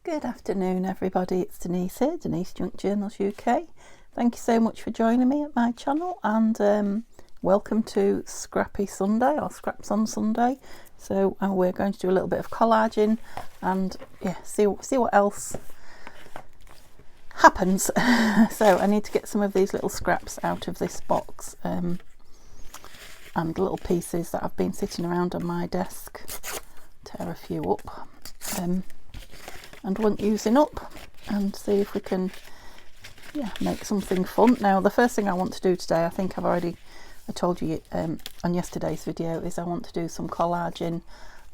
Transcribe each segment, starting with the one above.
Good afternoon everybody, it's Denise here, Denise Junk Journals UK. Thank you so much for joining me at my channel, and welcome to Scrappy Sunday or Scraps on Sunday. So we're going to do a little bit of collaging and see what else happens. So I need to get some of these little scraps out of this box and little pieces that have been sitting around on my desk. Tear a few up and want using up, and see if we can make something fun. Now the first thing I want to do today, I think I told you on yesterday's video, is I want to do some collaging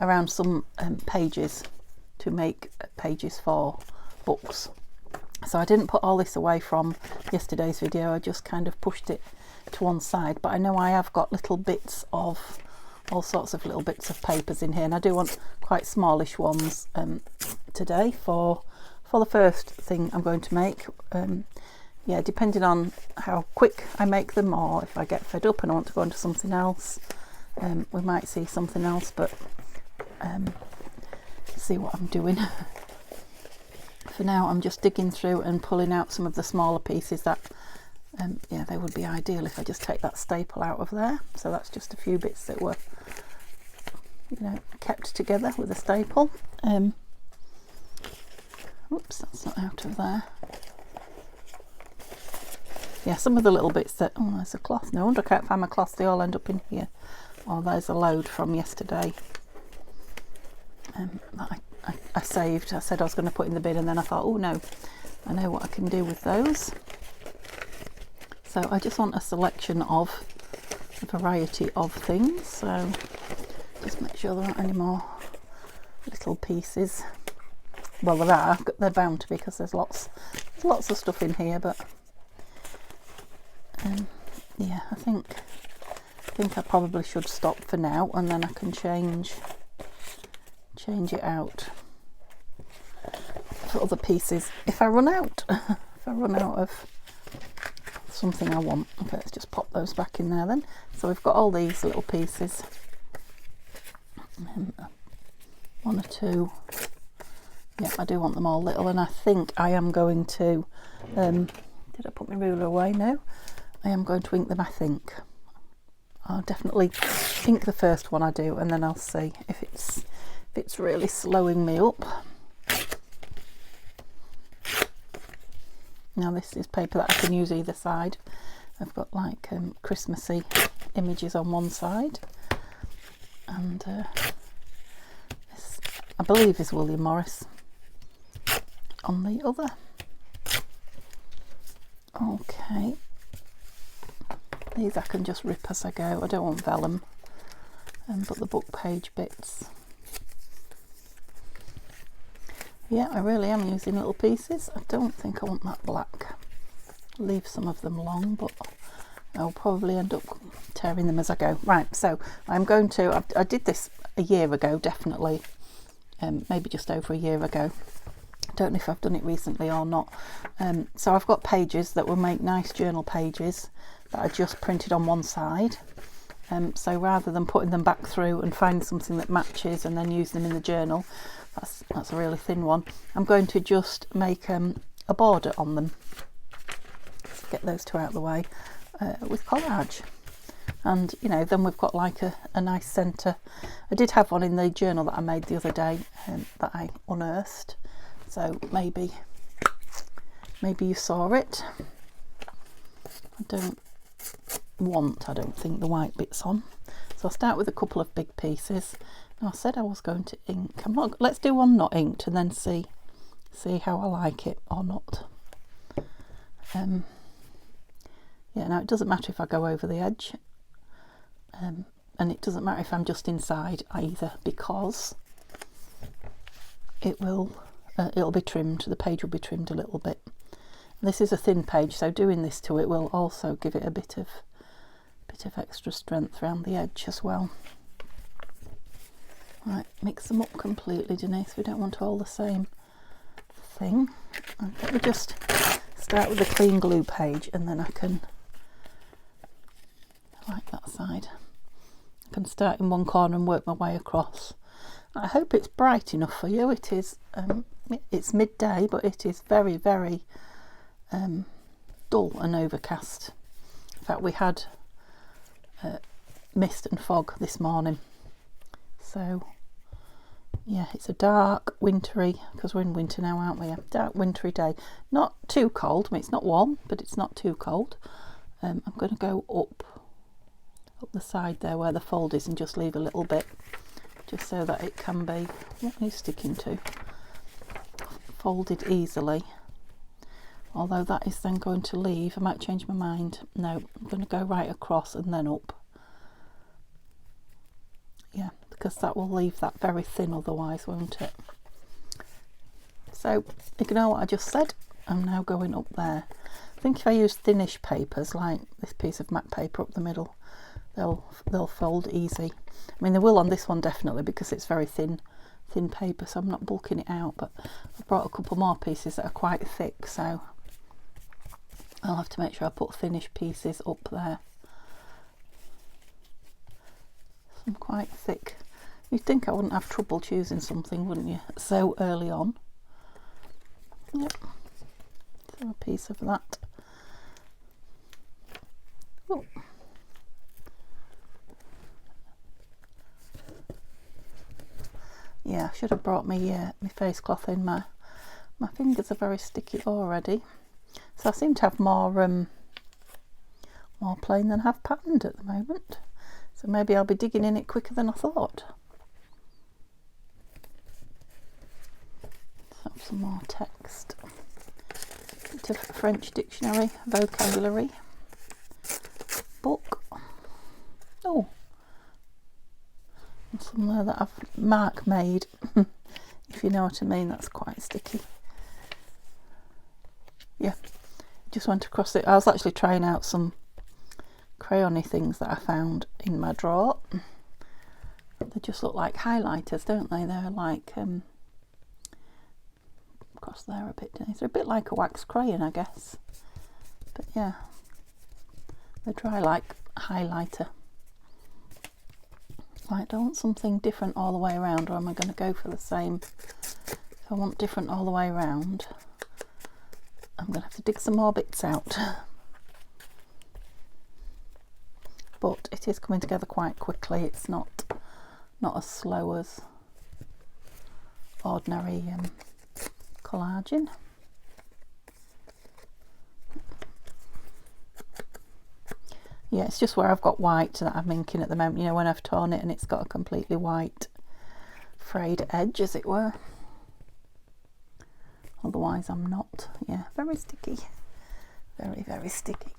around some pages to make pages for books. So I didn't put all this away from yesterday's video, I just kind of pushed it to one side, but I know I have got little bits of all sorts of little bits of papers in here, and I do want quite smallish ones today for the first thing I'm going to make. Depending on how quick I make them, or if I get fed up and I want to go on to something else, we might see something else, but see what I'm doing. For now I'm just digging through and pulling out some of the smaller pieces that they would be ideal if I just take that staple out of there. So that's just a few bits that were kept together with a staple. Oops, that's not out of there. Yeah, some of the little bits that, oh, there's a cloth. No wonder I can't find my cloth, they all end up in here. Oh, there's a load from yesterday that I saved. I said I was going to put in the bin, and then I thought, oh no, I know what I can do with those. So I just want a selection of a variety of things, so just make sure there aren't any more little pieces. Well, there are, they're bound to be, because there's lots of stuff in here, but I think I probably should stop for now, and then I can change it out for other pieces if I run out. If I run out of something I want. Okay, let's just pop those back in there then. So we've got all these little pieces, one or two. Yeah, I do want them all little, and I think I am going to did I put my ruler away? No, I am going to ink them. I think I'll definitely ink the first one I do, and then I'll see if it's really slowing me up. Now this is paper that I can use either side. I've got like Christmassy images on one side, and this I believe is William Morris on the other. Okay, these I can just rip as I go. I don't want vellum, but the book page bits. Yeah, I really am using little pieces. I don't think I want that black. Leave some of them long, but I'll probably end up tearing them as I go. Right, so I'm going to, I did this a year ago, definitely, maybe just over a year ago. I don't know if I've done it recently or not. So I've got pages that will make nice journal pages that I just printed on one side. So rather than putting them back through and find something that matches and then use them in the journal, that's a really thin one, I'm going to just make a border on them. Let's get those two out of the way with collage, and then we've got like a nice centre. I did have one in the journal that I made the other day that I unearthed, so maybe you saw it. I don't think the white bit's on, so I'll start with a couple of big pieces. Now, I said I was going to ink. Let's do one not inked and then see how I like it or not. Now it doesn't matter if I go over the edge, and it doesn't matter if I'm just inside either, because it'll be trimmed. The page will be trimmed a little bit. This is a thin page, so doing this to it will also give it a bit of extra strength around the edge as well. Right, mix them up completely, Denise. We don't want all the same thing. Let me just start with the clean glue page, and then I can, like that side, I can start in one corner and work my way across. I hope it's bright enough for you. It is, it's midday, but it is very, very dull and overcast. In fact, we had mist and fog this morning. So, yeah, it's a dark, wintry, because we're in winter now, aren't we? A dark, wintry day. Not too cold. I mean, it's not warm, but it's not too cold. I'm going to go up the side there where the fold is and just leave a little bit, just so that it can be, what are you sticking to? Folded easily. Although that is then going to leave, I might change my mind. No, I'm going to go right across and then up. Yeah, because that will leave that very thin otherwise, won't it? So, ignore what I just said. I'm now going up there. I think if I use thinnish papers, like this piece of matte paper up the middle, they'll fold easy. I mean, they will on this one definitely, because it's very thin paper, so I'm not bulking it out, but I've brought a couple more pieces that are quite thick, so I'll have to make sure I put thinnish pieces up there. Some quite thick. You'd think I wouldn't have trouble choosing something, wouldn't you, so early on? Yep. So a piece of that. Oh. Yeah, I should have brought my face cloth in. My fingers are very sticky already. So I seem to have more plain than have patterned at the moment. So maybe I'll be digging in it quicker than I thought. Let's have some more text. Bit of French dictionary, vocabulary, book. Oh, and some there that I've mark made, if you know what I mean. That's quite sticky. Yeah, just went across it. I was actually trying out some crayon-y things that I found in my drawer. They just look like highlighters, don't they? They're like across there a bit. They're a bit like a wax crayon, I guess. But yeah, they dry like highlighter. Right, do I want something different all the way around, or am I going to go for the same? If I want different all the way around, I'm going to have to dig some more bits out. But it is coming together quite quickly. It's not as slow as ordinary collaging. Yeah, it's just where I've got white that I'm inking at the moment, you know, when I've torn it and it's got a completely white frayed edge, as it were. Otherwise I'm not. Yeah, very sticky. Very, very sticky.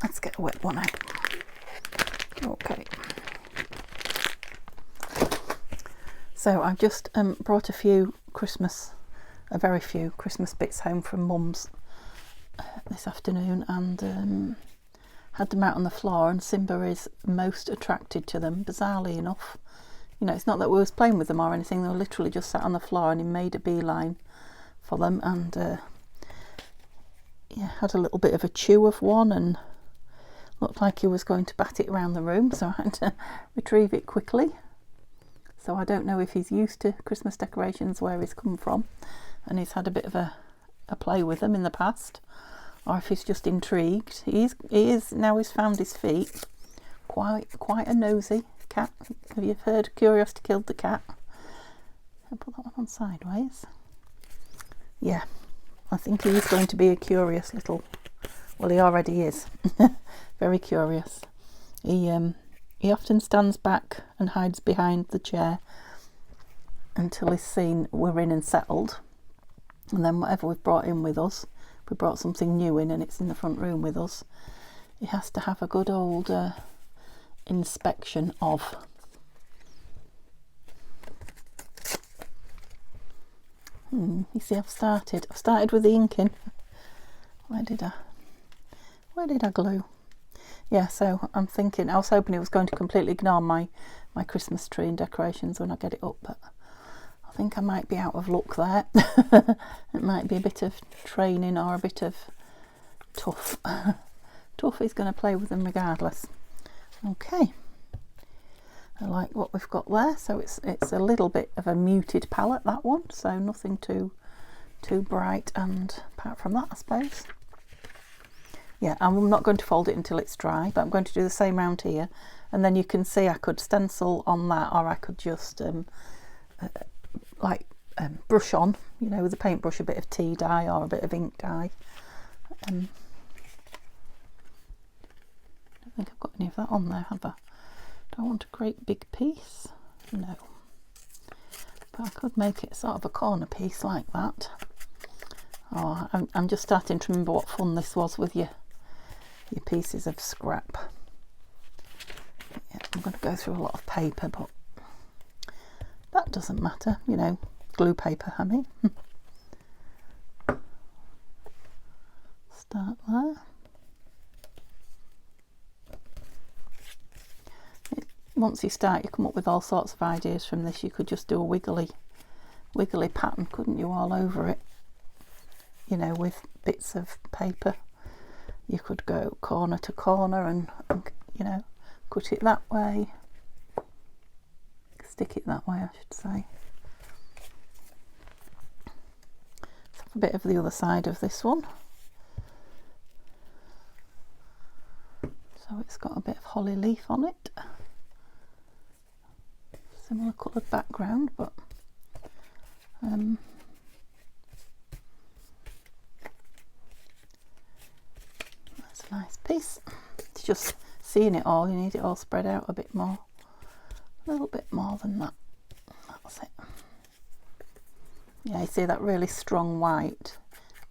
Let's get a wet one out. Okay. So I've just brought a very few Christmas bits home from Mum's this afternoon, and had them out on the floor, and Simba is most attracted to them, bizarrely enough. You know, it's not that we was playing with them or anything, they were literally just sat on the floor and he made a beeline for them, and yeah, had a little bit of a chew of one and looked like he was going to bat it around the room, so I had to retrieve it quickly. So I don't know if he's used to Christmas decorations where he's come from and he's had a bit of a play with them in the past, or if he's just intrigued. He is now he's found his feet. Quite a nosy cat. Have you heard Curiosity Killed the Cat? I'll put that one on sideways. Yeah, I think he is going to be a curious little, well, he already is. Very curious. He often stands back and hides behind the chair until he's seen we're in and settled, and then whatever we've brought in with us, if we brought something new in and it's in the front room with us, he has to have a good old inspection of. You see, I've started with the inking. Where did I glue? Yeah, so I'm thinking, I was hoping it was going to completely ignore my Christmas tree and decorations when I get it up, but I think I might be out of luck there. It might be a bit of training or a bit of tough. Tough is going to play with them regardless. Okay, I like what we've got there. So it's a little bit of a muted palette, that one, so nothing too bright, and apart from that, I suppose. Yeah, I'm not going to fold it until it's dry, but I'm going to do the same round here, and then you can see I could stencil on that, or I could just brush on, you know, with a paintbrush, a bit of tea dye or a bit of ink dye. I don't think I've got any of that on there, have I? Do I want a great big piece? No. But I could make it sort of a corner piece like that. Oh, I'm just starting to remember what fun this was with your pieces of scrap. Yeah, I'm going to go through a lot of paper, but that doesn't matter, you know, glue paper, I mean. Start there. Once you start, you come up with all sorts of ideas from this. You could just do a wiggly pattern, couldn't you, all over it, you know, with bits of paper. You could go corner to corner and you know, cut it that way, stick it that way, I should say. Let's have a bit of the other side of this one. So it's got a bit of holly leaf on it. Similar coloured background, but that's a nice piece. It's just seeing it all, you need it all spread out a bit more, a little bit more than that. That's it. Yeah, you see that really strong white,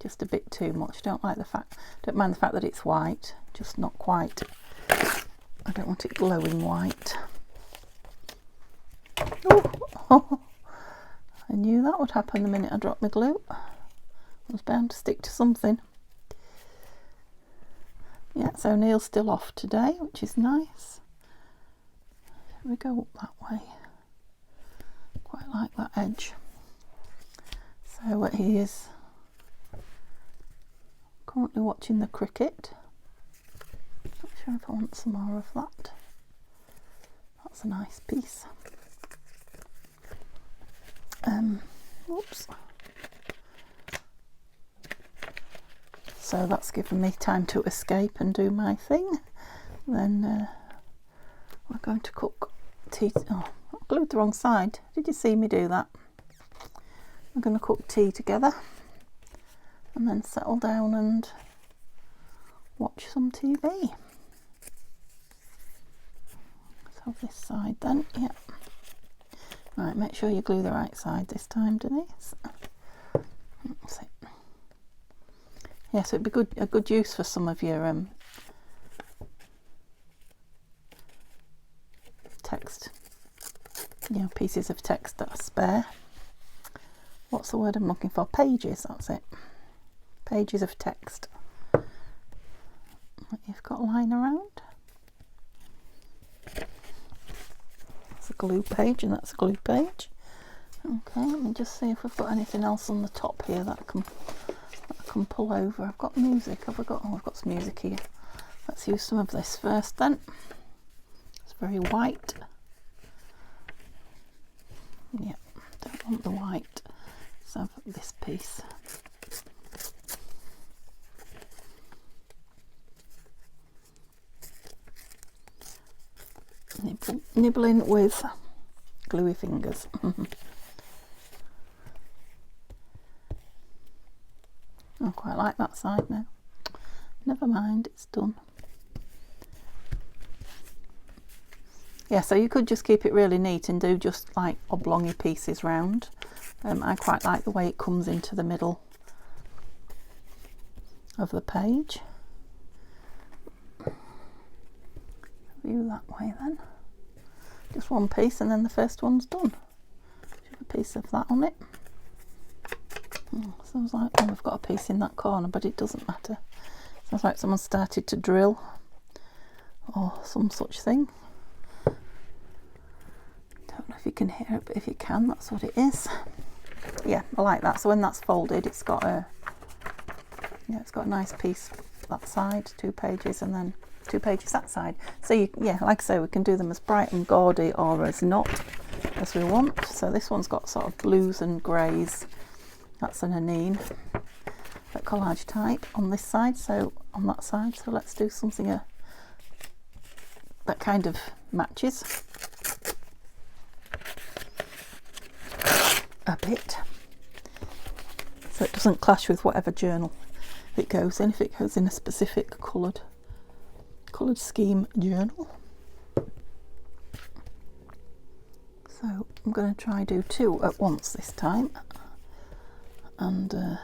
just a bit too much. Don't mind the fact that it's white, just not quite. I don't want it glowing white. Oh, I knew that would happen the minute I dropped my glue. I was bound to stick to something. Yeah, so Neil's still off today, which is nice. Here we go up that way. Quite like that edge. So he is currently watching the cricket. Not sure if I want some more of that. That's a nice piece. Oops. So that's given me time to escape and do my thing. Then we're going to cook tea. Oh, I glued the wrong side. Did you see me do that? We're going to cook tea together and then settle down and watch some TV. So this side then, yeah. Right, make sure you glue the right side this time, Denise. That's it. Yeah, so it'd be a good use for some of your text, you know, pieces of text that are spare. What's the word I'm looking for? Pages, that's it. Pages of text that you've got lying around. That's a glue page, and that's a glue page. Okay, let me just see if we've got anything else on the top here that I can pull over. I've got music. Have I got? Oh, I've got some music here. Let's use some of this first then. It's very white. Yeah, don't want the white. Let's have this piece. Nibbling with gluey fingers. I quite like that side now. Never mind, it's done. Yeah, so you could just keep it really neat and do just like oblongy pieces round. I quite like the way it comes into the middle of the page. View that way then. Just one piece and then the first one's done. Have a piece of that on it. Sounds like, oh, we've got a piece in that corner, but it doesn't matter. Sounds like someone started to drill or some such thing. Don't know if you can hear it, but if you can, that's what it is. Yeah, I like that. So when that's folded, it's got a, yeah, it's got a nice piece that side, 2 pages, and then two pages that side. So yeah, like I say, we can do them as bright and gaudy or as not as we want. So this one's got sort of blues and greys. That's an anine, but collage type on this side, so on that side. So let's do something that kind of matches a bit, so it doesn't clash with whatever journal it goes in, if it goes in a specific coloured scheme journal. So I'm going to try do two at once this time, and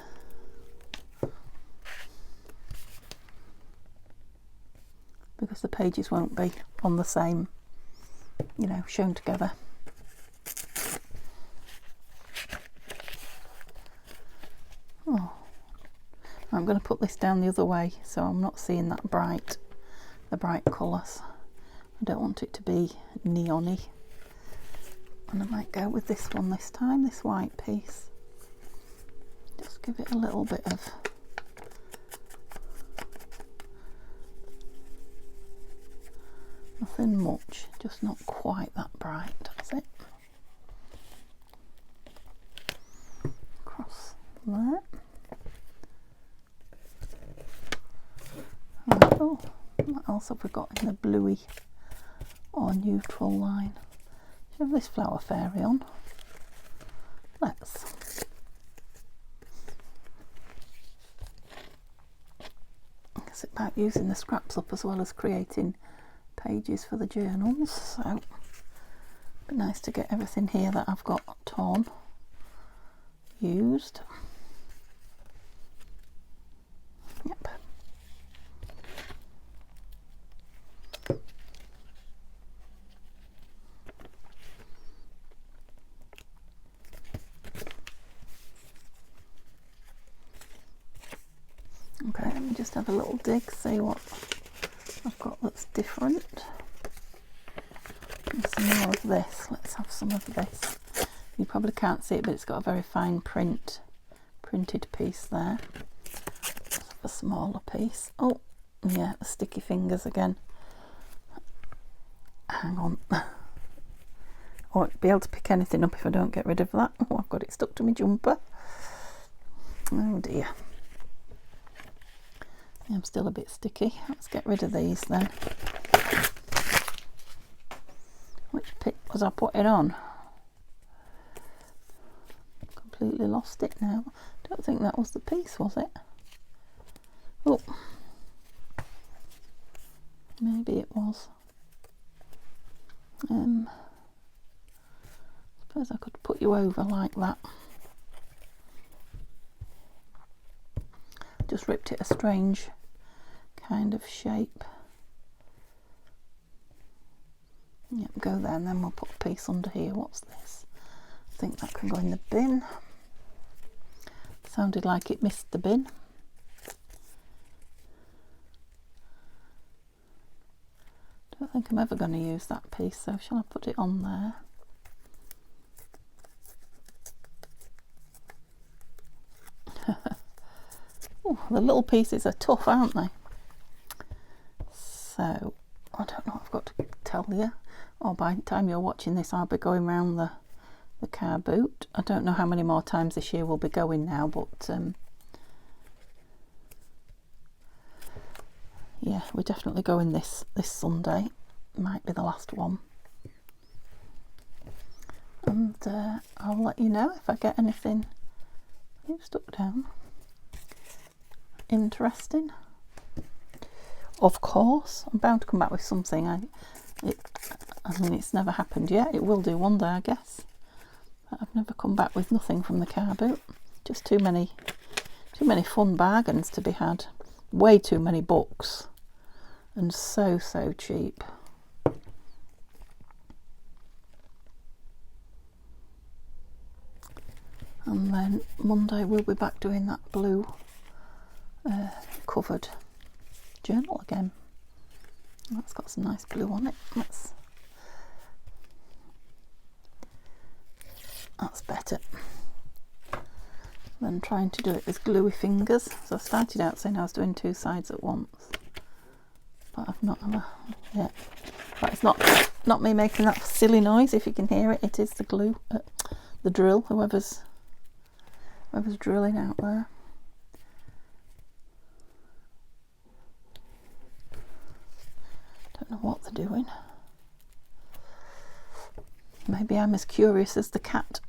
because the pages won't be on the same, you know, shown together. Oh, I'm going to put this down the other way so I'm not seeing that the bright colours. I don't want it to be neon-y. And I might go with this one this time, this white piece. Just give it a little bit of nothing much, just not quite that bright, that's it. Across there. Right, oh, what else have we got in the bluey or neutral line? Should have this flower fairy on. Let's. It's about using the scraps up as well as creating pages for the journals, so it'd be nice to get everything here that I've got torn used. Yep. Okay, let me just have a little dig, see what I've got that's different. And some more of this. Let's have some of this. You probably can't see it, but it's got a very fine printed piece there. Let's have a smaller piece. Oh, yeah, the sticky fingers again. Hang on. I won't be able to pick anything up if I don't get rid of that. Oh, I've got it stuck to my jumper. Oh dear. I'm still a bit sticky. Let's get rid of these then. Which pick was I putting on? Completely lost it now. Don't think that was the piece, was it? Oh, maybe it was. Suppose I could put you over like that. Just ripped it a strange kind of shape. Yep, go there, and then we'll put a piece under here. What's this? I think that can go in the bin. Sounded like it missed the bin. Don't think I'm ever going to use that piece, so shall I put it on there? Ooh, the little pieces are tough, aren't they? So I don't know what I've got to tell you. Or by the time you're watching this, I'll be going round the car boot. I don't know how many more times this year we'll be going now, but yeah, we're definitely going this Sunday. Might be the last one. And I'll let you know if I get anything stuck down interesting. Of course, I'm bound to come back with something. I mean, it's never happened yet. It will do one day, I guess. But I've never come back with nothing from the car boot. Just too many fun bargains to be had. Way too many books, and so cheap. And then Monday we'll be back doing that blue covered journal again. That's got some nice blue on it. That's better than trying to do it with gluey fingers. So I started out saying I was doing two sides at once. but I've not ever yet. But it's not me making that silly noise. If you can hear it, it is the glue, the drill. Whoever's drilling out there. Don't know what they're doing. Maybe I'm as curious as the cat.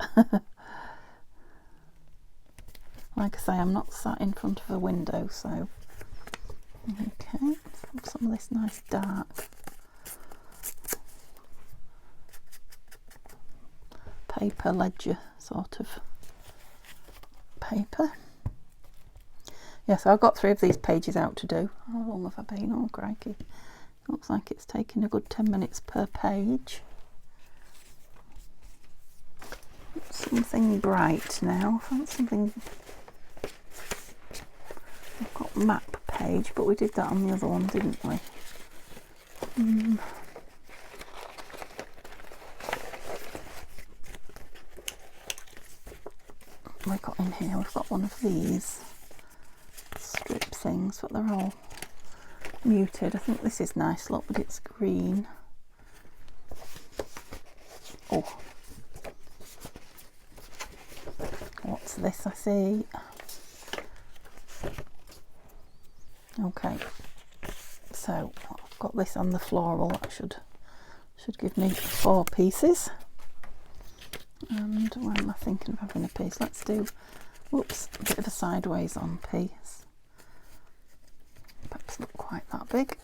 Like I say, I'm not sat in front of a window, so okay. Some of this nice dark paper, ledger sort of paper. Yeah, so I've got 3 of these pages out to do. How long have I been? Oh crikey. Looks like it's taking a good 10 minutes per page. Something bright now. I want something. I've got map page, but we did that on the other one, didn't we? We've got in here, we've got one of these strip things, but they're all muted. I think this is nice, look, but it's green. Oh, what's this I see? Okay, so I've got this on the floral. That should give me 4 pieces. And where am I thinking of having a piece? Let's do, whoops, a bit of a sideways on piece. Perhaps not quite that big.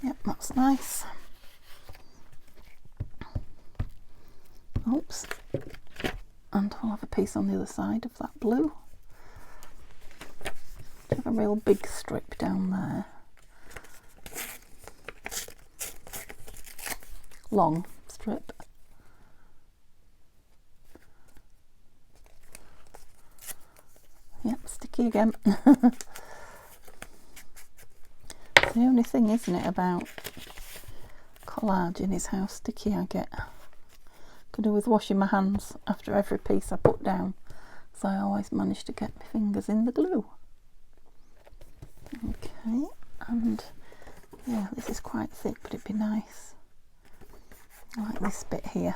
Yep, that's nice. Oops. And I'll have a piece on the other side of that blue. Have a real big strip down there. Long strip. Yep, sticky again. The only thing, isn't it, about collaging is how sticky I get. Could do with washing my hands after every piece I put down, so I always manage to get my fingers in the glue. Okay, and yeah, this is quite thick, but it'd be nice. I like this bit here.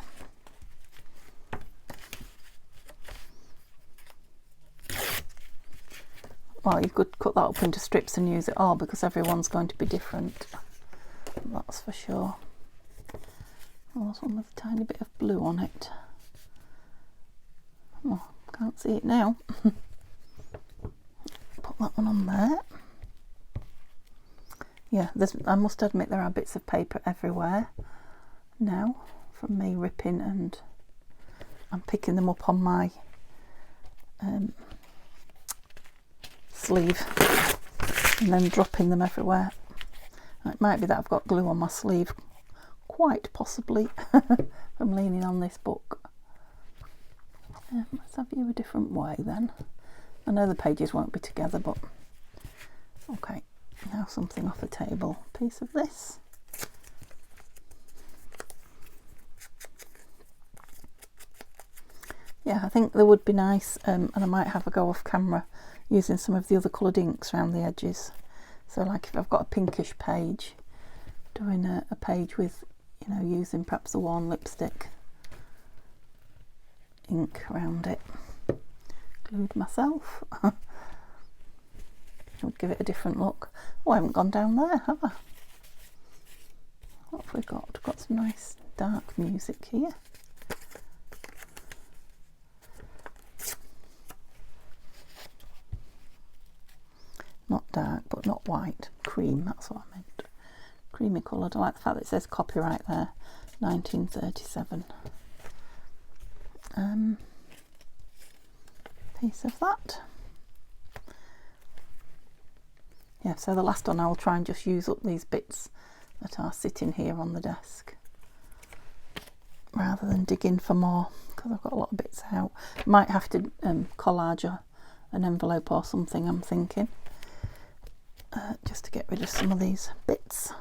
Well, you could cut that up into strips and use it all, because everyone's going to be different. That's for sure. Oh, there's one with a tiny bit of blue on it. Oh, can't see it now. Put that one on there. Yeah, I must admit there are bits of paper everywhere now from me ripping, and I'm picking them up on my sleeve and then dropping them everywhere. And it might be that I've got glue on my sleeve, quite possibly, from leaning on this book. Let's have you a different way then. I know the pages won't be together, but okay. Now something off the table. Piece of this. Yeah, I think that would be nice, and I might have a go off camera using some of the other coloured inks around the edges. So like if I've got a pinkish page, doing a page with, you know, using perhaps a worn lipstick ink around it. Glued myself. Would give it a different look. Oh, I haven't gone down there, have I? What have we got? We've got some nice dark music here. Not dark, but not white. Cream, that's what I meant. Creamy coloured. I like the fact that it says copyright there, 1937. Piece of that. Yeah, so the last one I will try and just use up these bits that are sitting here on the desk, rather than dig in for more, because I've got a lot of bits out. Might have to collage an envelope or something, I'm thinking, just to get rid of some of these bits.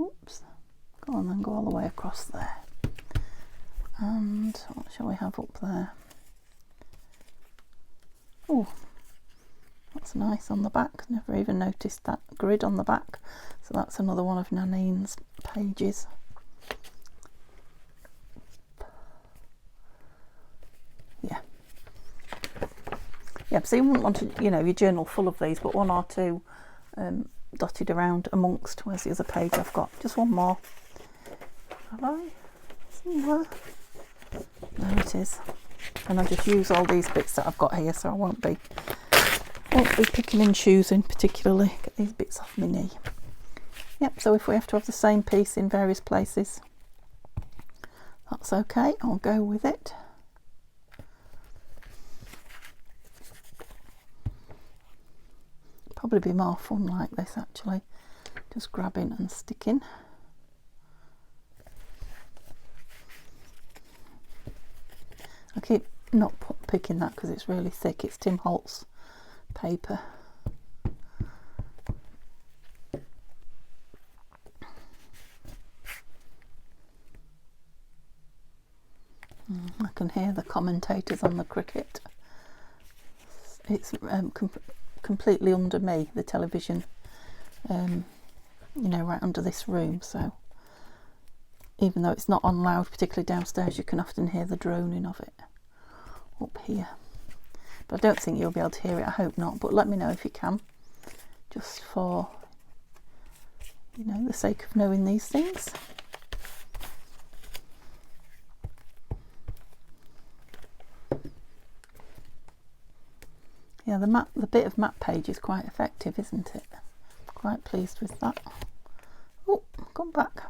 Oops, go on then, go all the way across there. And what shall we have up there? Oh, That's nice on the back. Never even noticed that grid on the back. So that's another one of Nanine's pages. Yeah, so you wouldn't want to, you know, your journal full of these, but one or two dotted around amongst. Where's the other page I've got? Just one more. Have I? Somewhere. There it is. And I just use all these bits that I've got here, so I won't be picking and choosing particularly. Get these bits off my knee. Yep, so if we have to have the same piece in various places, that's okay, I'll go with it. Probably be more fun like this actually, just grabbing and sticking. I keep not picking that because it's really thick. It's Tim Holtz paper. I can hear the commentators on the cricket. It's completely under me, the television, you know, right under this room, so even though it's not on loud, particularly downstairs, you can often hear the droning of it up here. But I don't think you'll be able to hear it, I hope not, but let me know if you can, just for, you know, the sake of knowing these things. Yeah, the bit of map page is quite effective, isn't it? Quite pleased with that. Oh, come back.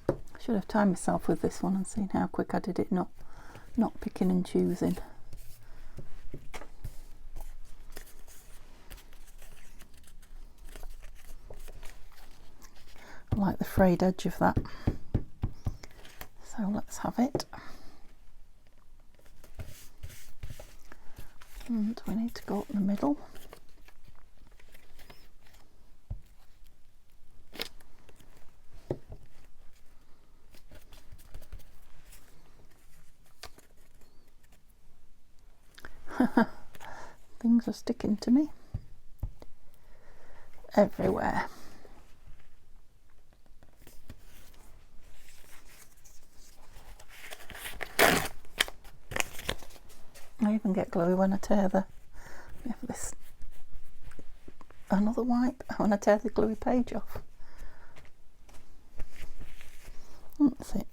I should have timed myself with this one and seen how quick I did it, not picking and choosing. I like the frayed edge of that. So let's have it. And we need to go up the middle. Things are sticking to me everywhere. I even get glowy when I tear another wipe when I tear the gluey page off. That's it.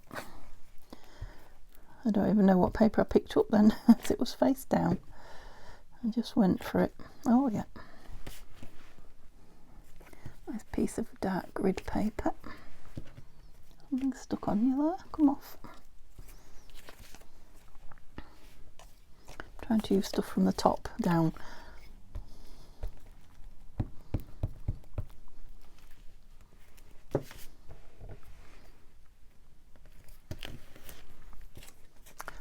I don't even know what paper I picked up then, as it was face down. I just went for it. Oh yeah. Nice piece of dark grid paper. Something stuck on you there. Come off. Trying to use stuff from the top down.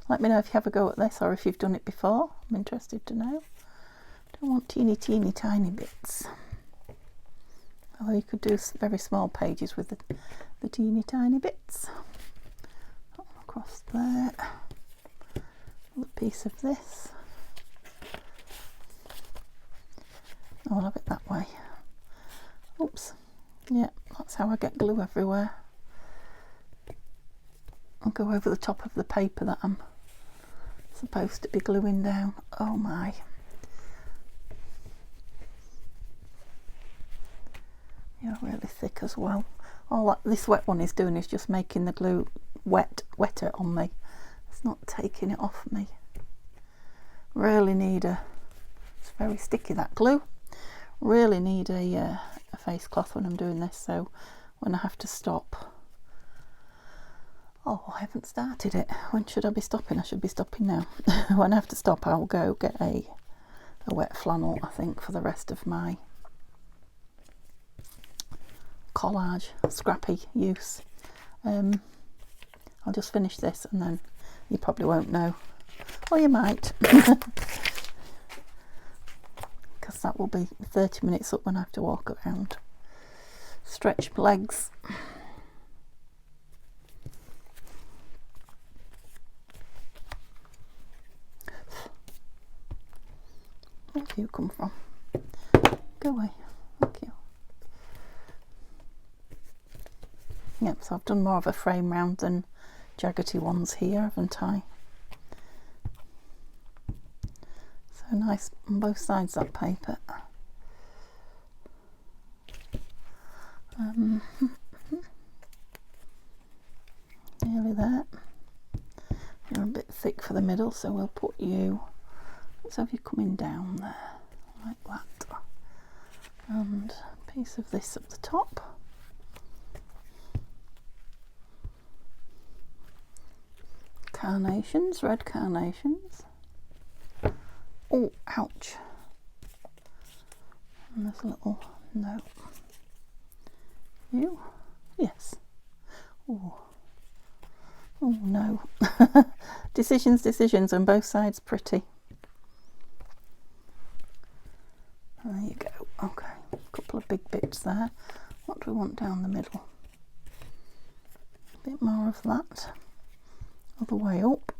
Let me know if you have a go at this or if you've done it before. I'm interested to know. Don't want teeny tiny bits. Although you could do very small pages with the teeny tiny bits. Across there. Another piece of this. I'll have it that way. Oops. Yeah, that's how I get glue everywhere. I'll go over the top of the paper that I'm supposed to be gluing down. Oh my. You're really thick as well. All that this wet one is doing is just making the glue wetter on me. It's not taking it off me. Really need it's very sticky, that glue. Really need a face cloth when I'm doing this, so when I have to stop. Oh, I haven't started it. When should I be stopping? I should be stopping now. When I have to stop, I'll go get a wet flannel, I think, for the rest of my collage, scrappy use. I'll just finish this and then you probably won't know. Or you might. Because that will be 30 minutes up when I have to walk around. Stretch my legs. Where have you come from? Go away. Thank you. Yep, so I've done more of a frame round than jaggedy ones here, haven't I? So nice on both sides, that paper. Nearly there. You're a bit thick for the middle, so we'll put you, let's have you coming down there, like that. And a piece of this up the top. Carnations, red carnations. Oh, ouch. And there's a little note. You? Yes. Oh. Oh no. Decisions on both sides, pretty. There you go. Okay, a couple of big bits there. What do we want down the middle? A bit more of that. Other way up.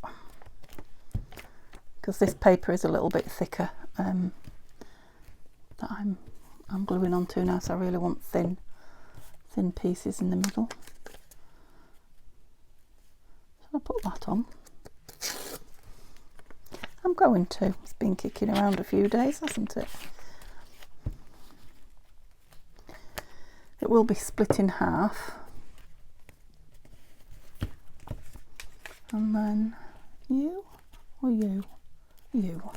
Because this paper is a little bit thicker that I'm gluing onto now, so I really want thin pieces in the middle. I'll put that on. I'm going to. It's been kicking around a few days, hasn't it? It will be split in half. And then you or you? You.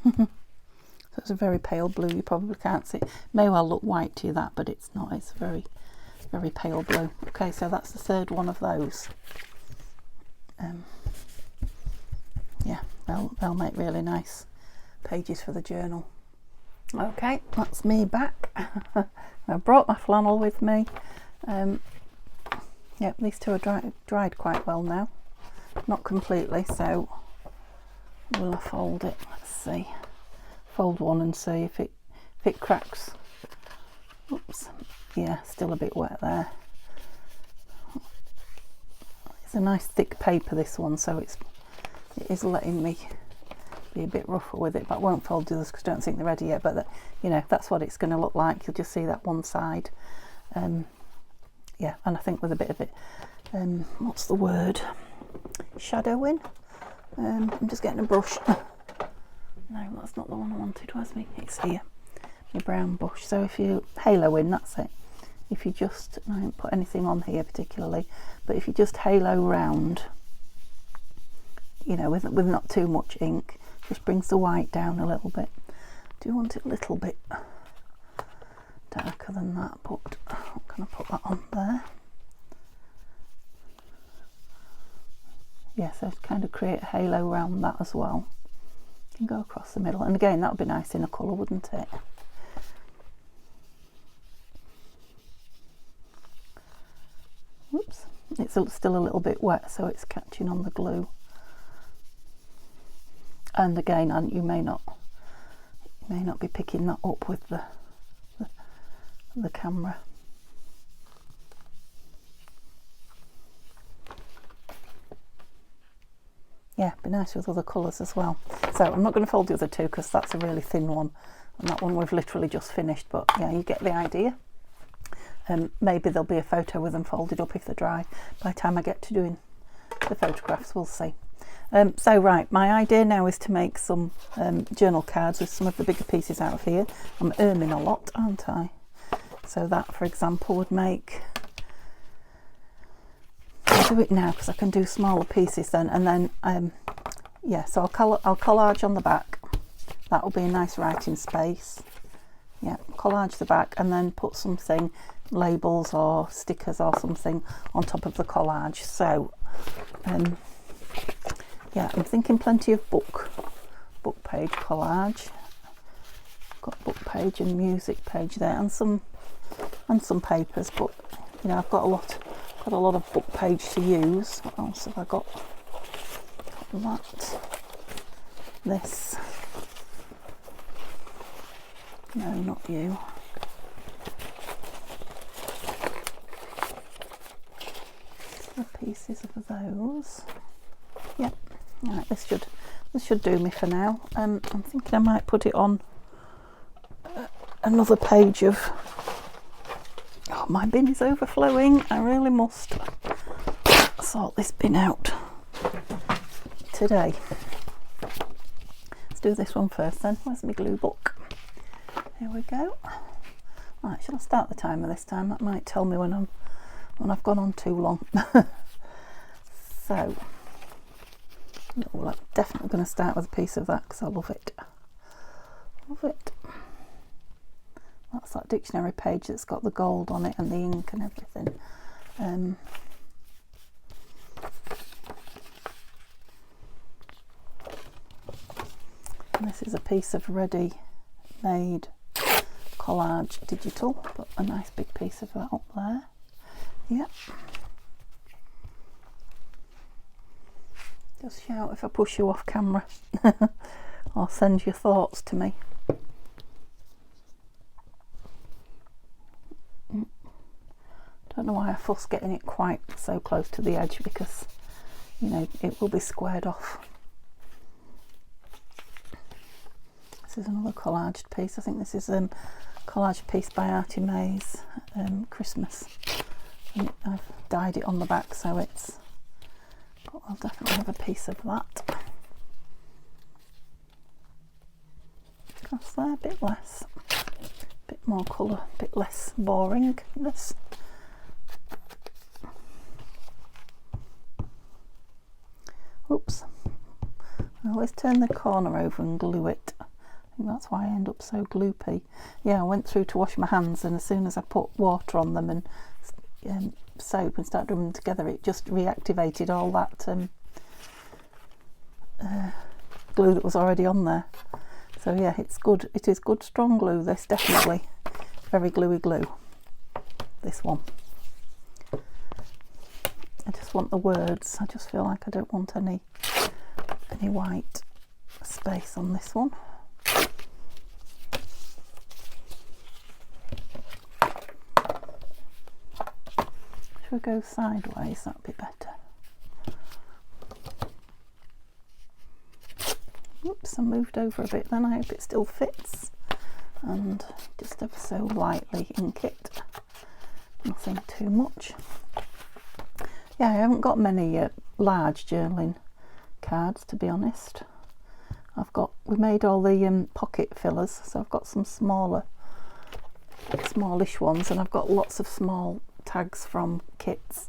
So it's a very pale blue, you probably can't see. It may well look white to you, that, but it's not. It's very, very pale blue. Okay, so that's the third one of those. Yeah, they'll make really nice pages for the journal. Okay, that's me back. I brought my flannel with me. Yeah, these two are dried quite well now. Not completely, so we'll fold it. Let's see. Fold one and see if it cracks. Oops. Yeah, still a bit wet there. It's a nice thick paper, this one, so it is letting me be a bit rougher with it, but I won't fold the others because I don't think they're ready yet. But you know, that's what it's going to look like. You'll just see that one side. Yeah, and I think with a bit of it, what's the word? Shadowing. I'm just getting a brush. No, that's not the one I wanted. Where's me? It's here. My brown brush. So if you halo in, that's it. If you just, I haven't put anything on here particularly, but if you just halo round, you know, with not too much ink, just brings the white down a little bit. Do you want it a little bit darker than that? But I'm going to put that on there. Yeah, so kind of create a halo around that as well. You can go across the middle, and again, that would be nice in a colour, wouldn't it? Oops, it's still a little bit wet, so it's catching on the glue. And again, you may not be picking that up with the camera. Yeah, be nice with other colours as well. So I'm not going to fold the other two because that's a really thin one, and that one we've literally just finished, but yeah, you get the idea. Maybe there'll be a photo with them folded up if they're dry by the time I get to doing the photographs. We'll see. So right, my idea now is to make some journal cards with some of the bigger pieces out of here. I'm earning a lot, aren't I? So that, for example, would make, I'll do it now because I can do smaller pieces then, and then yeah, so I'll collage on the back. That will be a nice writing space. Yeah, collage the back and then put something, labels or stickers or something on top of the collage. So yeah, I'm thinking plenty of book page collage. Got book page and music page there, and some papers, but you know, I've got a lot of book page to use. What else have I got? Got that. This. No, not you. The pieces of those. Yep. Right, this this should do me for now. I'm thinking I might put it on another page of... Oh, my bin is overflowing. I really must sort this bin out today. Let's do this one first then. Where's my glue book? Here we go. Right, shall I start the timer this time? That might tell me when I've gone on too long. So, well, I'm definitely going to start with a piece of that because I love it. Love it. That's that dictionary page that's got the gold on it and the ink and everything. And this is a piece of ready-made collage digital. Put a nice big piece of that up there. Yep. Just shout if I push you off camera or send your thoughts to me. Don't know why I fuss getting it quite so close to the edge, because you know it will be squared off. This is another collaged piece. I think this is a collage piece by Artie May's Christmas. And I've dyed it on the back, so it's... But I'll definitely have a piece of that. Across there, a bit less. A bit more colour, a bit less boringness. Oops. I always turn the corner over and glue it. I think that's why I end up so gloopy. Yeah, I went through to wash my hands, and as soon as I put water on them and soap and started rubbing them together, it just reactivated all that glue that was already on there. So yeah, it's good. It is good strong glue, this, definitely. Very gluey glue, this one. I just want the words. I just feel like I don't want any white space on this one. Should we go sideways? That'd be better. Oops, I moved over a bit then. I hope it still fits. And just ever so lightly ink it. Nothing too much. Yeah, I haven't got many large journaling cards, to be honest. We made all the pocket fillers, so I've got some smallish ones, and I've got lots of small tags from kits,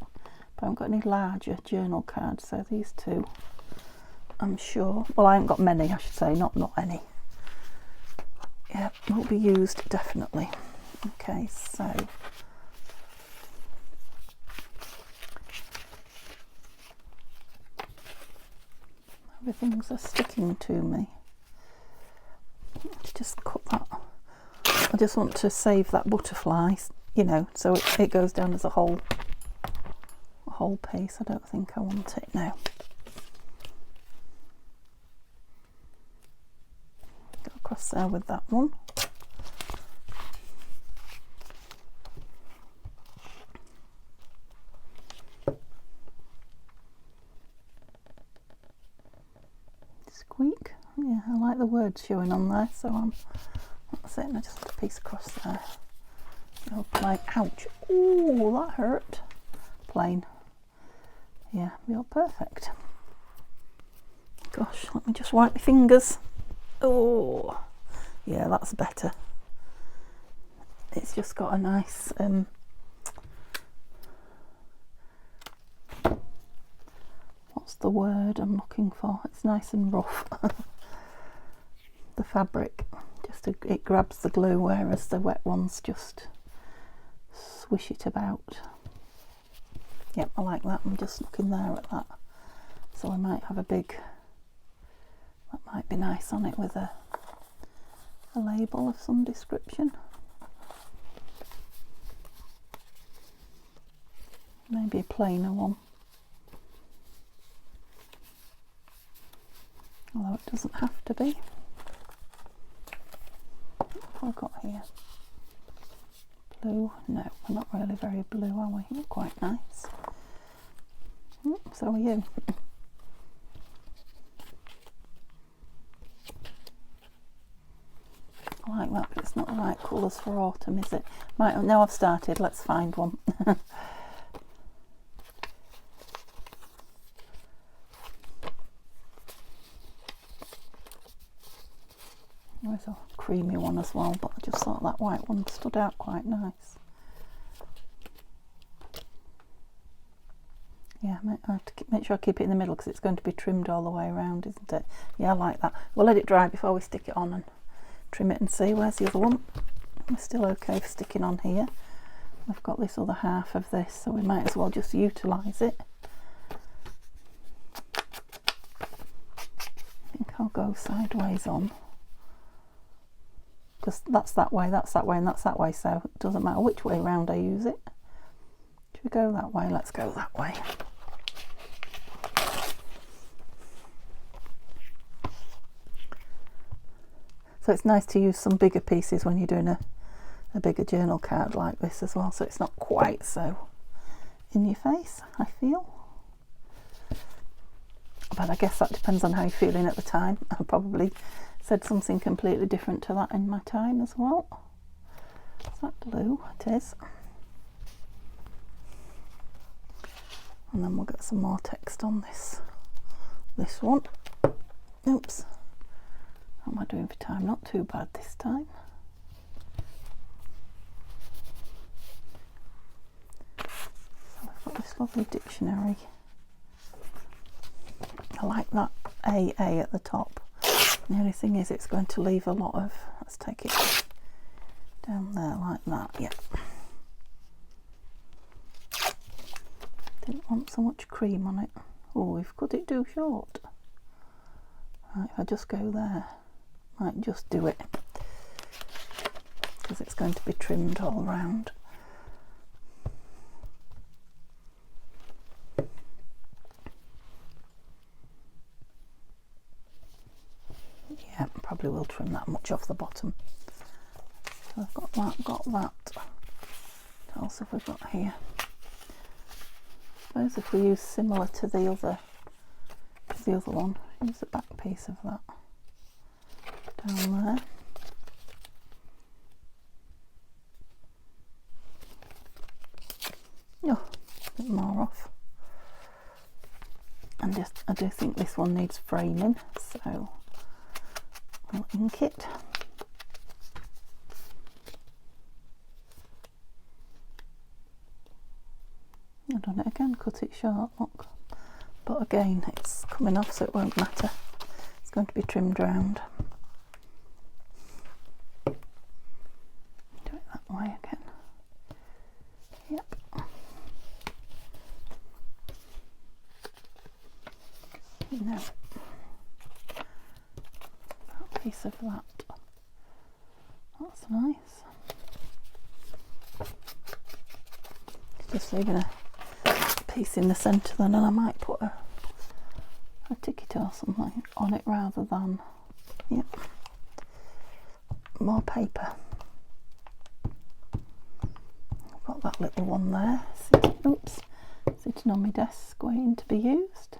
but I haven't got any larger journal cards. So these two, I'm sure, well, I haven't got many, I should say, not any. Yeah, will be used definitely. Okay, so everything's sticking to me. Let's just cut that. I just want to save that butterfly, you know, so it goes down as a whole piece. I don't think I want it now. Go across there with that one. Squeak. Yeah, I like the words showing on there, so that's it. And I just put a piece across there. Oh, plain. Ouch! Ooh, that hurt. Plain. Yeah, you're perfect. Gosh, let me just wipe my fingers. Oh, yeah, that's better. It's just got a nice what's the word I'm looking for? It's nice and rough. The fabric, it grabs the glue, whereas the wet ones just swish it about. Yep, I like that. I'm just looking there at that. So I might have that might be nice on it with a label of some description. Maybe a plainer one. Although it doesn't have to be. What have I got here? Blue? No, we're not really very blue, are we? We're quite nice. So are you. like that, but it's not the right colours for autumn, is it? Right, now I've started, let's find one. There's a creamy one as well, but I just thought that white one stood out quite nice. Yeah, I have to make sure I keep it in the middle because it's going to be trimmed all the way around, isn't it? Yeah, I like that. We'll let it dry before we stick it on and trim it and see. Where's the other one? We're still okay for sticking on here. We've got this other half of this, so we might as well just utilise it. I think I'll go sideways on, because that's that way, and that's that way, so it doesn't matter which way round I use it. Should we go that way? Let's go that way. So it's nice to use some bigger pieces when you're doing a bigger journal card like this as well, so it's not quite so in your face, I feel. But I guess that depends on how you're feeling at the time. I probably said something completely different to that in my time as well. Is that blue? It is. And then we'll get some more text on this one. Oops. How am I doing for time? Not too bad this time. So I've got this lovely dictionary. I like that AA at the top. The only thing is it's going to leave a lot of, let's take it down there like that, yeah. Didn't want so much cream on it. Oh, we've cut it too short. Right, if I just go there, might just do it, because it's going to be trimmed all round. Yeah, probably will trim that much off the bottom. So I've got that, What else have we got here? I suppose if we use similar to the other one, use the back piece of that down there. Oh, a bit more off. And just, I do think this one needs framing, so I'll ink it. I've done it again, cut it short, look. But again, it's coming off, so it won't matter. It's going to be trimmed round. Do it that way again. Yep. Now, a piece of that. That's nice. Just leaving a piece in the centre then, and I might put a ticket or something on it rather than, yep, more paper. I've got that little one there, sitting on my desk waiting to be used.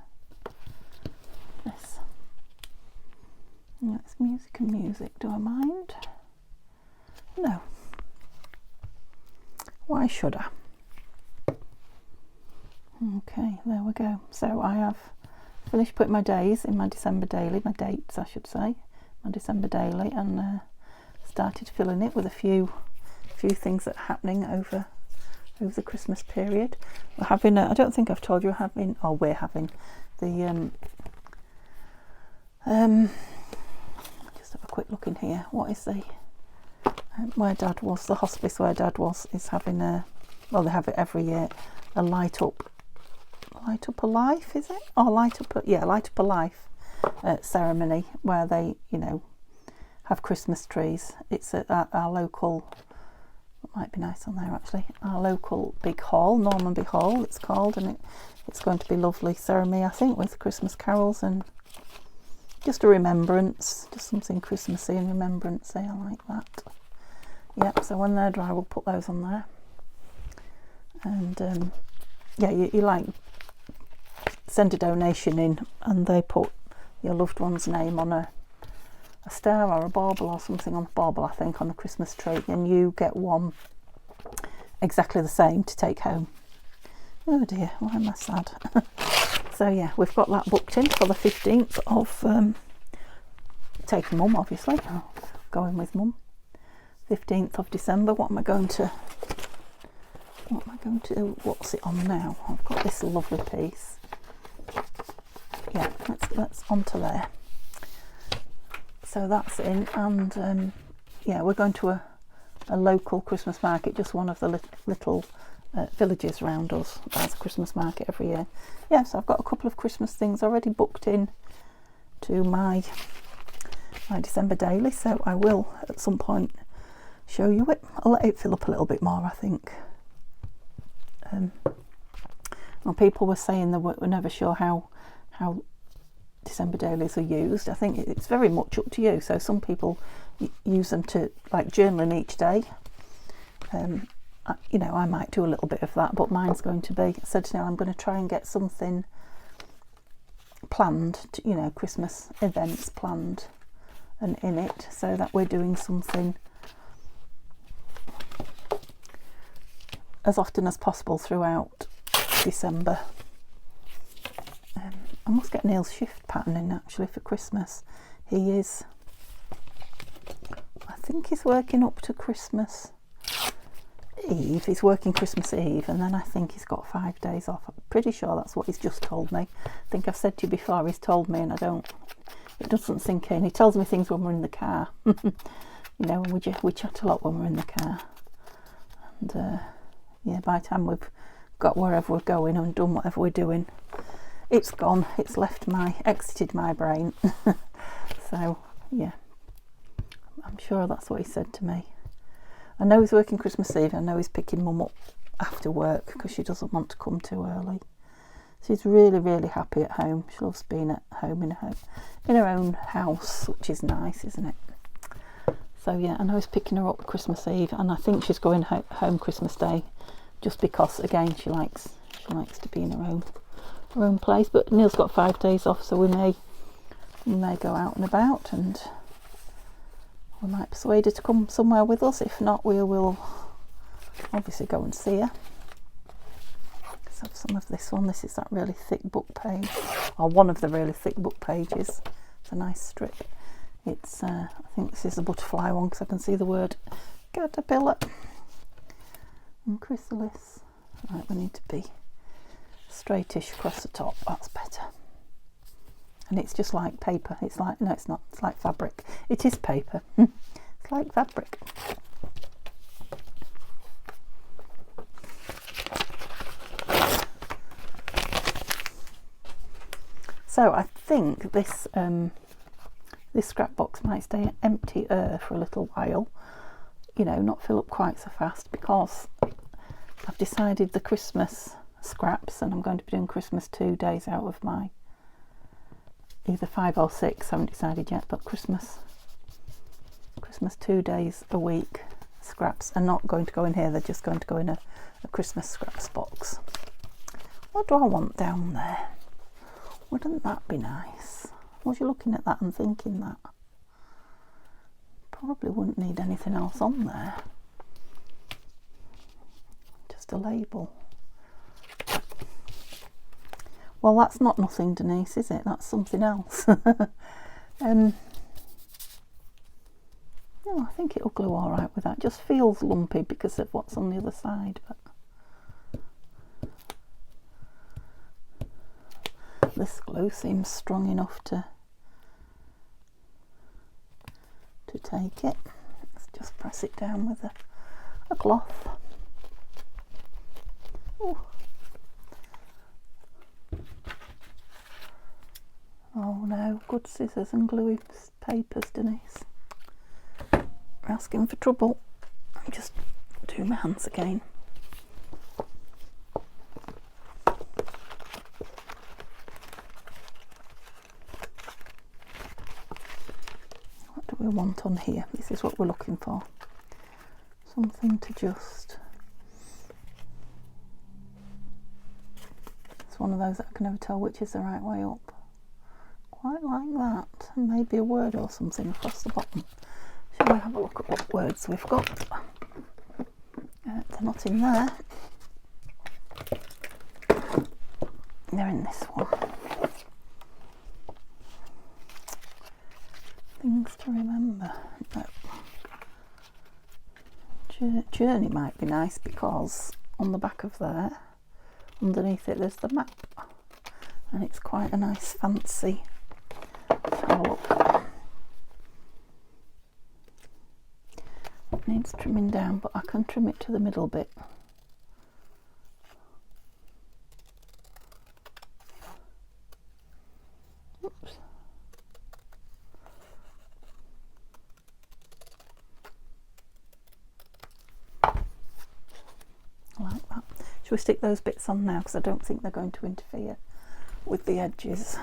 This. It's music and music, do I mind? No. Why should I? Okay, there we go. So I have finished putting my days in my December daily, my dates I should say, my December daily, and started filling it with a few things that are happening over the Christmas period. We're having I don't think I've told you, we're having the just have a quick look in here. What is the where Dad was, the hospice where Dad was, is having well, they have it every year, a light up a life, is it? Or light up a life ceremony where they, have Christmas trees. It's at our local, it might be nice on there actually, our local big hall, Normanby Hall it's called, and it's going to be lovely ceremony, I think, with Christmas carols and just a remembrance, just something Christmassy and remembrance-y. I like that. Yep, so when they're dry we'll put those on there. And yeah, you like send a donation in and they put your loved one's name on a a star or a bauble or something on bauble, I think, on the Christmas tree, and you get one exactly the same to take home. Oh dear, why am I sad? So yeah, we've got that booked in for the 15th of taking Mum, obviously. Going with Mum. 15th of December. What's it on now? I've got this lovely piece. Yeah, let's onto there. So that's in, and yeah, we're going to a local Christmas market, just one of the little villages around us. There's a Christmas market every year. Yeah, so I've got a couple of Christmas things already booked in to my December daily, so I will at some point show you it. I'll let it fill up a little bit more, I think. Well, people were saying they were never sure how December dailies are used. I think it's very much up to you. So some people use them to like journaling each day. You know, I might do a little bit of that, but mine's going to be, I said, you know, I'm going to try and get something planned, you know, Christmas events planned and in it, so that we're doing something as often as possible throughout December. I must get Neil's shift pattern in actually for Christmas. He is, I think he's working up to Christmas Eve. He's working Christmas Eve, and then I think he's got 5 days off. I'm pretty sure that's what he's just told me. I think I've said to you before, he's told me, and it doesn't sink in. He tells me things when we're in the car. You know, we chat a lot when we're in the car. And yeah, by the time we've got wherever we're going and done whatever we're doing, it's gone. It's exited my brain. So yeah, I'm sure that's what he said to me. I know he's working Christmas Eve. I know he's picking Mum up after work because she doesn't want to come too early. She's really, really happy at home. She loves being at home in her own house, which is nice, isn't it? So yeah, I know he's picking her up Christmas Eve, and I think she's going home Christmas Day, just because again she likes to be in her own place. But Neil's got 5 days off, so we may go out and about, and we might persuade her to come somewhere with us. If not, we will obviously go and see her. Let's have some of this one. This is that really thick book page, or one of the really thick book pages. It's a nice strip. It's I think this is the butterfly one, because I can see the word caterpillar and chrysalis. Right, we need to be straightish across the top. That's better. And it's just like paper. It's like, no, it's not. It's like fabric. It is paper. It's like fabric. So I think this this scrap box might stay empty for a little while. You know, not fill up quite so fast, because I've decided the Christmas scraps, and I'm going to be doing Christmas 2 days out of my either 5 or 6, I haven't decided yet, but Christmas 2 days a week scraps are not going to go in here. They're just going to go in a Christmas scraps box. What do I want down there? Wouldn't that be nice? Was you looking at that and thinking that? Probably wouldn't need anything else on there. Just a label. Well, that's not nothing, Denise, is it? That's something else. No, I think it'll glue all right with that. Just feels lumpy because of what's on the other side, but this glue seems strong enough to take it. Let's just press it down with a cloth. Ooh. Oh no, good scissors and gluey papers, Denise. We're asking for trouble. I'm just doing my hands again. What do we want on here? This is what we're looking for. Something to just... It's one of those that I can never tell which is the right way up. quite like that. And maybe a word or something across the bottom. Shall we have a look at what words we've got? They're not in there. They're in this one. Things to remember. No. Journey might be nice because on the back of there, underneath it, there's the map. And it's quite a nice fancy. Let's have a look. It needs trimming down, but I can trim it to the middle bit. Oops. Like that. Should we stick those bits on now? Because I don't think they're going to interfere with the edges.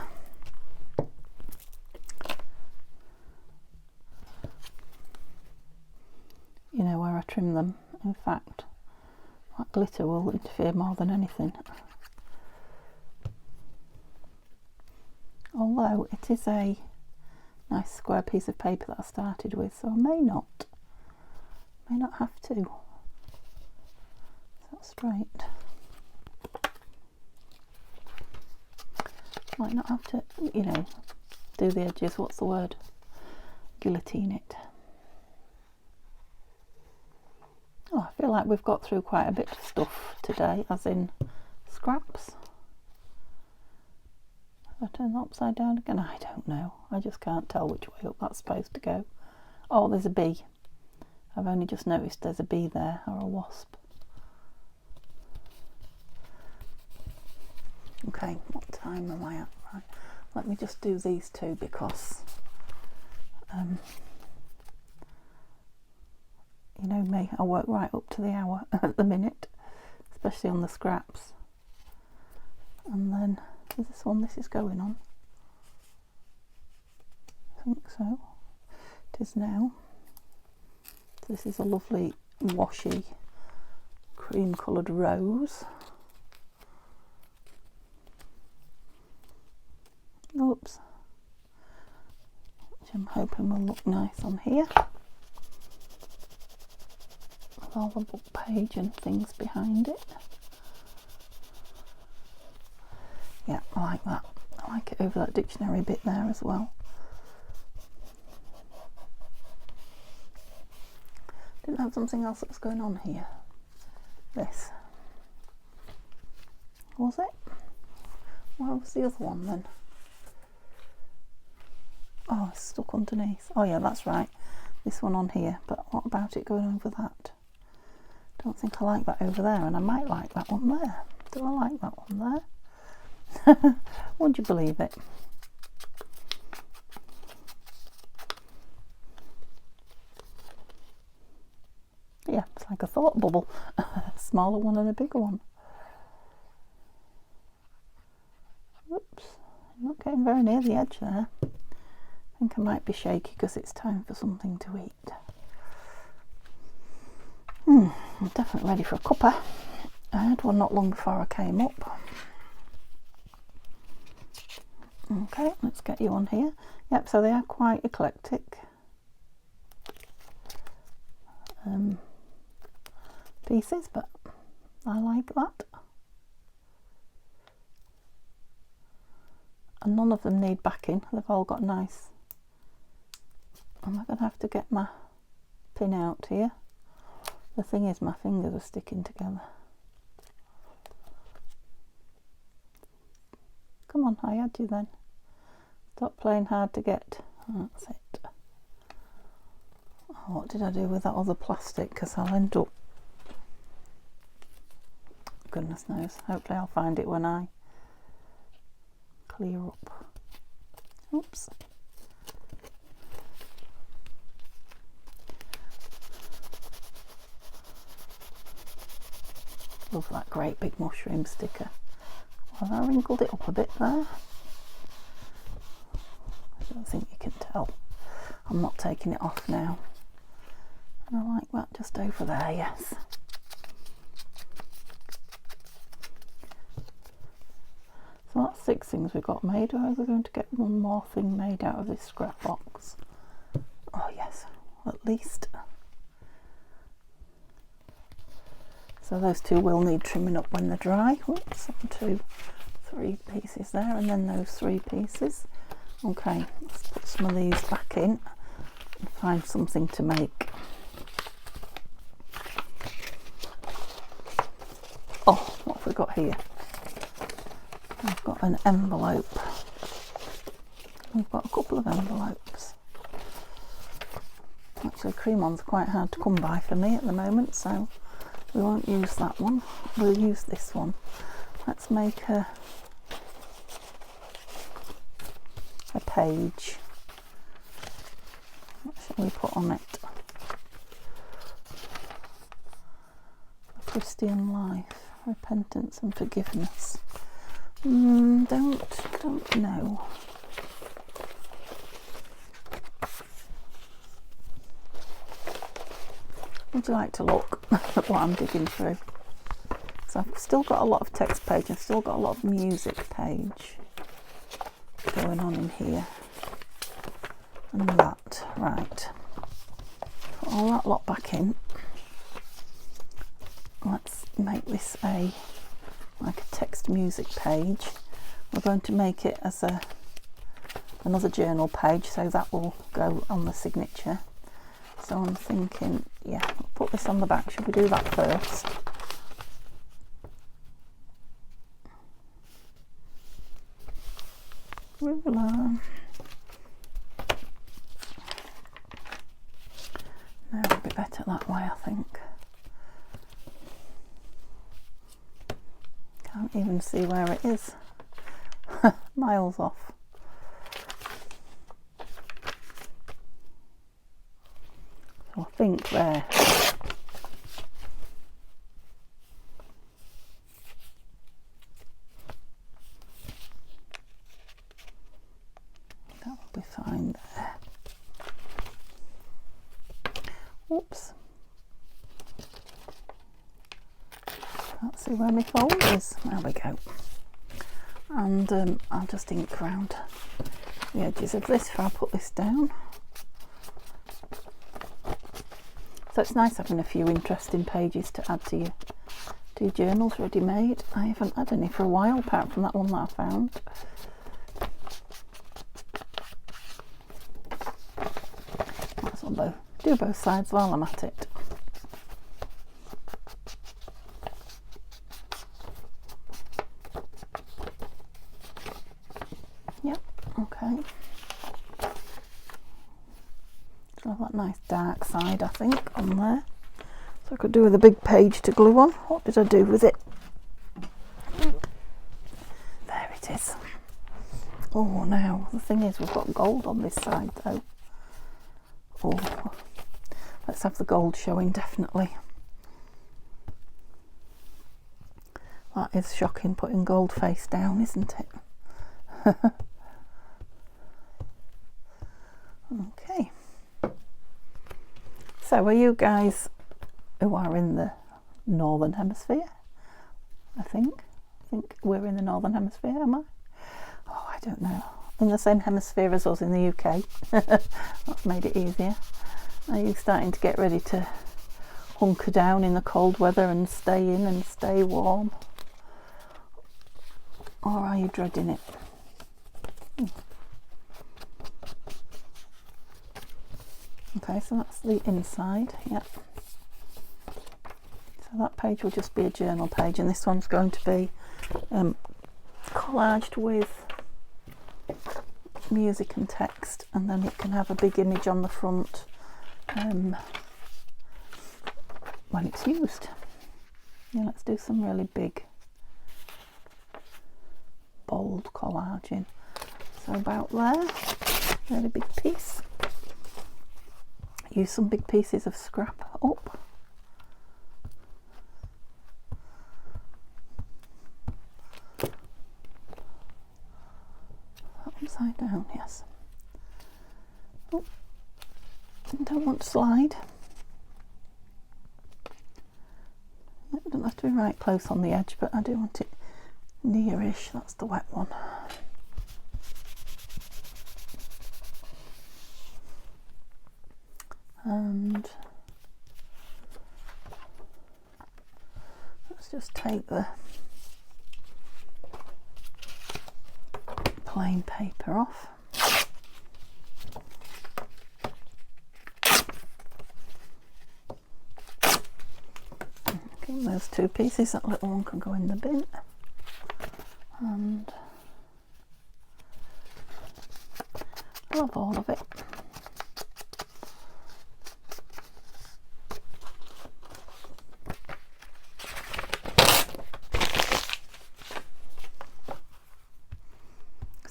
You know, where I trim them. In fact, that glitter will interfere more than anything. Although it is a nice square piece of paper that I started with, so I may not have to. Is that straight? Might not have to, you know, do the edges. What's the word? Guillotine it. Oh, I feel like we've got through quite a bit of stuff today, as in scraps. If I turn that upside down again, I don't know. I just can't tell which way up that's supposed to go. Oh, there's a bee. I've only just noticed there's a bee there, or a wasp. Okay, what time am I at? Right, let me just do these two because you know me, I work right up to the hour at the minute, especially on the scraps. And then, is this one this is going on? I think so. It is now. This is a lovely washy cream coloured rose. Oops. Which I'm hoping will look nice on here. With all the book page and things behind it. Yeah, I like that. I like it over that dictionary bit there as well. Didn't have something else that was going on here. This. Was it? Where was the other one then? Oh, it's stuck underneath. Oh yeah, that's right. This one on here. But what about it going over that? Don't think I like that over there, and I might like that one there. Do I like that one there? Would you believe it? Yeah, it's like a thought bubble. A smaller one and a bigger one. Oops, I'm not getting very near the edge there. I think I might be shaky because it's time for something to eat. I'm definitely ready for a cuppa. I had one not long before I came up. Okay, let's get you on here. Yep, so they are quite eclectic. Pieces, but I like that. And none of them need backing. They've all got nice. Am I going to have to get my pin out here? The thing is, my fingers are sticking together. Come on, I had you then. Stop playing hard to get. That's it. Oh, what did I do with that other plastic? Because I'll end up... Goodness knows. Hopefully I'll find it when I clear up. Oops. Love that great big mushroom sticker. Well, I wrinkled it up a bit there. I don't think you can tell. I'm not taking it off now. And I like that just over there, yes. So So that's 6 things we got made. Or are we going to get one more thing made out of this scrap box? Oh yes, at least. So those 2 will need trimming up when they're dry. Oops, 1, 2, 3 pieces there, and then those 3 pieces. Okay, let's put some of these back in and find something to make. Oh, what have we got here? I've got an envelope. We've got a couple of envelopes. Actually, cream ones are quite hard to come by for me at the moment, so we won't use that one. We'll use this one. Let's make a page. What shall we put on it? A Christian life, repentance and forgiveness. Don't know. Would you like to look at what I'm digging through? So I've still got a lot of text page and still got a lot of music page going on in here. And that, right. Put all that lot back in. Let's make this like a text music page. We're going to make it as another journal page, so that will go on the signature. So I'm thinking, yeah, we'll put this on the back. Should we do that first? Ruler. No, it'll be better that way, I think. Can't even see where it is. Miles off. So I think there. That will be fine there. Oops. Can't see where my fold is. There we go. And I'll just ink around the edges of this before I put this down. So it's nice having a few interesting pages to add to your journals ready made. I haven't had any for a while, apart from that one that I found. Might as well do both sides while I'm at it. Yep, okay. So that nice dark side, I think, on there. So I could do with a big page to glue on. What did I do with it? There it is. Oh, now the thing is, we've got gold on this side though. Oh, let's have the gold showing, definitely. That is shocking, putting gold face down, isn't it? Okay. So are you guys who are in the Northern Hemisphere? I think we're in the Northern Hemisphere, am I? Oh, I don't know. In the same hemisphere as us in the UK. That's made it easier. Are you starting to get ready to hunker down in the cold weather and stay in and stay warm? Or are you dreading it? Okay, so that's the inside, yeah. So that page will just be a journal page, and this one's going to be collaged with music and text, and then it can have a big image on the front when it's used. Yeah, let's do some really big, bold collaging. So about there, really big piece. Use some big pieces of scrap up. Upside down, yes. Oh, don't want to slide. It doesn't have to be right close on the edge, but I do want it nearish, that's the wet one. And let's just take the plain paper off. Okay, those two pieces, that little one can go in the bin. And I love all of it.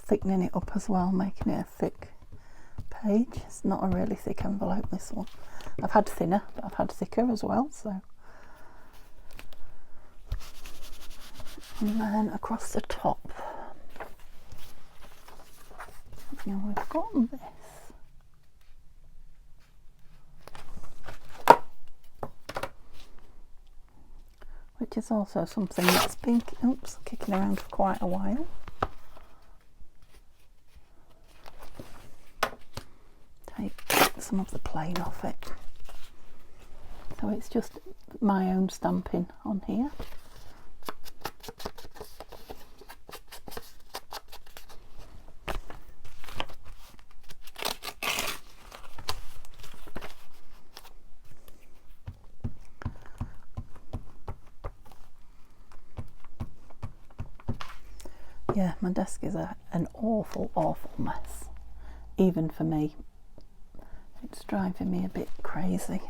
Thickening it up as well, making it a thick page. It's not a really thick envelope, this one. I've had thinner, but I've had thicker as well, so. And then across the top, now we've got this. Which is also something that's been kicking around for quite a while. Take some of the plain off it. So it's just my own stamping on here. Yeah, my desk is an awful mess, even for me. It's driving me a bit crazy.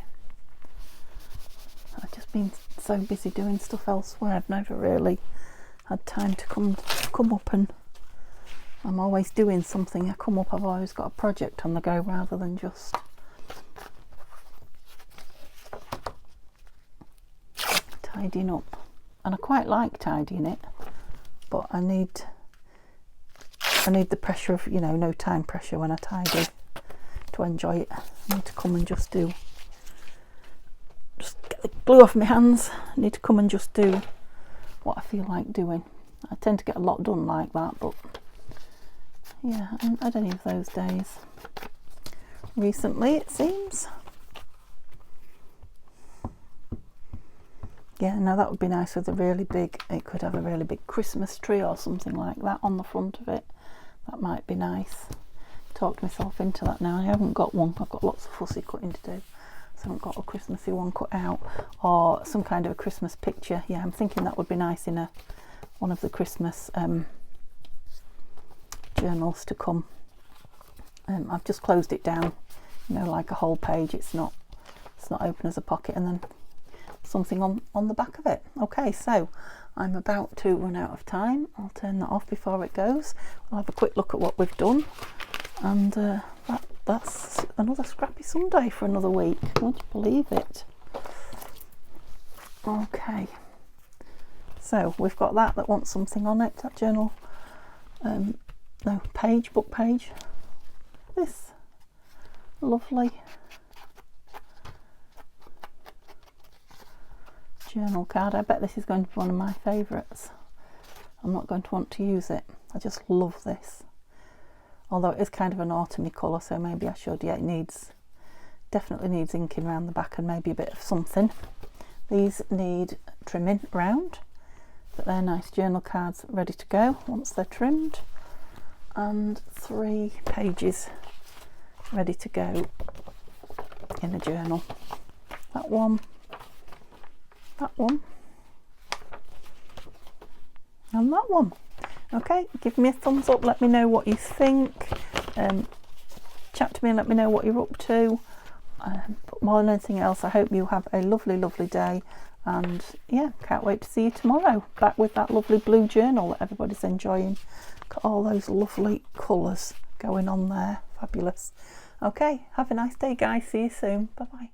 I've just been so busy doing stuff elsewhere, I've never really had time to come up, and I'm always doing something. I come up, I've always got a project on the go rather than just tidying up. And I quite like tidying it, but I need the pressure of, you know, no time pressure when I tidy to enjoy it. I need to come and just get the glue off my hands. I need to come and just do what I feel like doing. I tend to get a lot done like that, but yeah, I haven't had any of those days recently, it seems. Yeah, now that would be nice with a really big, it could have a really big Christmas tree or something like that on the front of it. That might be nice. Talked myself into that now. I haven't got one. I've got lots of fussy cutting to do. So I haven't got a Christmassy one cut out, or some kind of a Christmas picture. Yeah, I'm thinking that would be nice in one of the Christmas journals to come. I've just closed it down, you know, like a whole page. It's not open as a pocket, and then something on the back of it. Okay, so I'm about to run out of time. I'll turn that off before it goes. I'll have a quick look at what we've done, and that's another scrappy Sunday for another week. Would you believe it? Okay, so we've got that wants something on it, that journal, no, page, book page. This lovely journal card. I bet this is going to be one of my favourites. I'm not going to want to use it. I just love this. Although it is kind of an autumny colour, so maybe I should. Yeah, it definitely needs inking around the back and maybe a bit of something. These need trimming round, but they're nice journal cards ready to go once they're trimmed. And 3 pages ready to go in a journal. That one, and that one. Okay, give me a thumbs up, let me know what you think, chat to me and let me know what you're up to, but more than anything else, I hope you have a lovely day, and yeah, can't wait to see you tomorrow back with that lovely blue journal that everybody's enjoying. Got all those lovely colours going on there, fabulous. Okay, have a nice day guys, see you soon, bye bye.